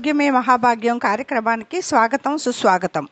ఆరోగ్యమే మహాభాగ్యం కార్యక్రమానికి స్వాగతం సుస్వాగతం.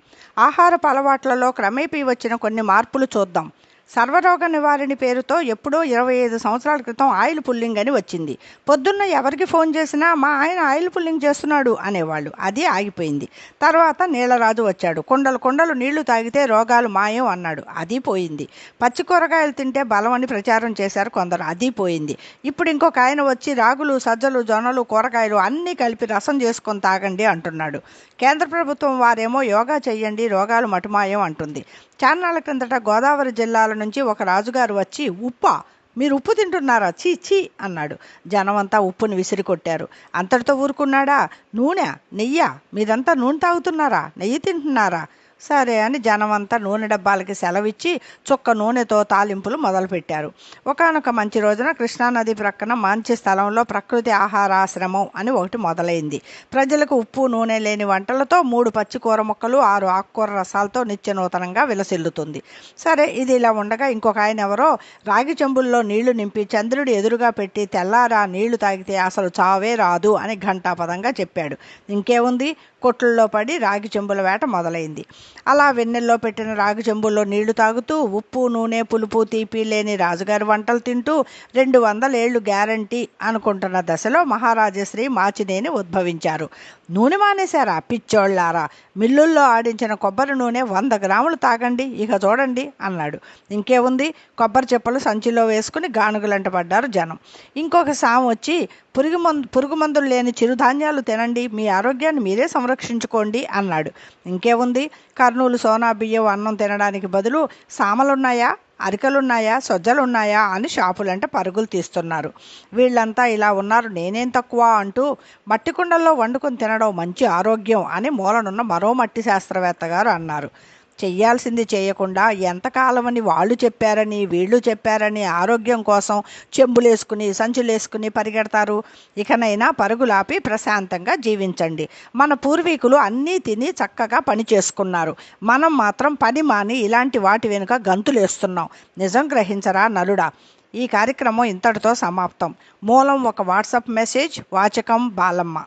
ఆహారపు అలవాట్లలో క్రమేపీ వచ్చిన కొన్ని మార్పులు చూద్దాం. సర్వరోగ నివారణి పేరుతో ఎప్పుడో 25 సంవత్సరాల క్రితం ఆయిల్ పుల్లింగ్ అని వచ్చింది. పొద్దున్న ఎవరికి ఫోన్ చేసినా మా ఆయన ఆయిల్ పుల్లింగ్ చేస్తున్నాడు అనేవాళ్ళు. అది ఆగిపోయింది. తర్వాత నీళ్ళరాజు వచ్చాడు. కొండలు కొండలు నీళ్లు తాగితే రోగాలు మాయం అన్నాడు. అది పోయింది. పచ్చి కూరగాయలు తింటే బలం అని ప్రచారం చేశారు కొందరు. అది పోయింది. ఇప్పుడు ఇంకొక ఆయన వచ్చి రాగులు, సజ్జలు, జొన్నలు, కూరగాయలు అన్నీ కలిపి రసం చేసుకొని తాగండి అంటున్నాడు. కేంద్ర ప్రభుత్వం వారేమో యోగా చెయ్యండి రోగాలు మటుమాయం అంటుంది. చాన్నాళ్ళ క్రిందట గోదావరి జిల్లాల నుంచి ఒక రాజుగారు వచ్చి ఉప్పా, మీరు ఉప్పు తింటున్నారా, చీ చీ అన్నాడు. జనమంతా ఉప్పుని విసిరి కొట్టారు. అంతటితో ఊరుకున్నాడా? నూనె, నెయ్యి, మీరంతా నూనె తాగుతున్నారా, నెయ్యి తింటున్నారా? సరే అని జనమంతా నూనె డబ్బాలకి సెలవిచ్చి చుక్క నూనెతో తాలింపులు మొదలుపెట్టారు. ఒకానొక మంచి రోజున కృష్ణానది ప్రక్కన మంచి స్థలంలో ప్రకృతి ఆహారాశ్రమం అని ఒకటి మొదలైంది. ప్రజలకు ఉప్పు నూనె లేని వంటలతో 3 పచ్చి కూర ముక్కలు 6 ఆకుకూర రసాలతో నిత్య నూతనంగా విలసిల్లుతుంది. సరే, ఇది ఇలా ఉండగా ఇంకొక ఆయన ఎవరో రాగి చెంబుల్లో నీళ్లు నింపి చంద్రుడి ఎదురుగా పెట్టి తెల్లారా నీళ్లు తాగితే అసలు చావే రాదు అని ఘంటాపదంగా చెప్పాడు. ఇంకేముంది, కొట్లలో పడి రాగి చెంబుల వేట మొదలైంది. అలా వెన్నెల్లో పెట్టిన రాగి చెంబుల్లో నీళ్లు తాగుతూ ఉప్పు నూనె పులుపు తీపి లేని రాజుగారి వంటలు తింటూ 200 ఏళ్లు గ్యారంటీ అనుకుంటున్న దశలో మహారాజశ్రీ మాచినేని ఉద్భవించారు. నూనె మానేశారా పిచ్చోళ్ళారా, మిల్లుల్లో ఆడించిన కొబ్బరి నూనె 100 గ్రాములు తాగండి ఇక చూడండి అన్నాడు. ఇంకేముంది, కొబ్బరి చెప్పులు సంచిలో వేసుకుని గానుగులంట పడ్డారు జనం. ఇంకొక సాము వచ్చి పురుగు మందులు లేని చిరుధాన్యాలు తినండి, మీ ఆరోగ్యాన్ని మీరే సంరక్షించుకోండి అన్నాడు. ఇంకేముంది, కర్నూలు సోనా బియ్యం అన్నం తినడానికి బదులు సామలున్నాయా, అరికలున్నాయా, సొజ్జలున్నాయా అని షాపులంటే పరుగులు తీస్తున్నారు. వీళ్ళంతా ఇలా ఉన్నారు, నేనేం తక్కువ అంటూ మట్టి కుండల్లో వండుకొని తినడం మంచి ఆరోగ్యం అని మూలనున్న మరో మట్టి శాస్త్రవేత్త గారు అన్నారు. చెయ్యాల్సింది చేయకుండా ఎంతకాలమని వాళ్ళు చెప్పారని వీళ్ళు చెప్పారని ఆరోగ్యం కోసం చెంబులేసుకుని సంచులేసుకుని పరిగెడతారు. ఇకనైనా పరుగులాపి ప్రశాంతంగా జీవించండి. మన పూర్వీకులు అన్నీ తిని చక్కగా పని చేసుకున్నారు. మనం మాత్రం పని మాని ఇలాంటి వాటి వెనుక గంతులేస్తున్నాం. నిజం గ్రహించరా నలుడా. ఈ కార్యక్రమం ఇంతటితో సమాప్తం. మూలం ఒక వాట్సాప్ మెసేజ్, వాచకం బాలమ్మ.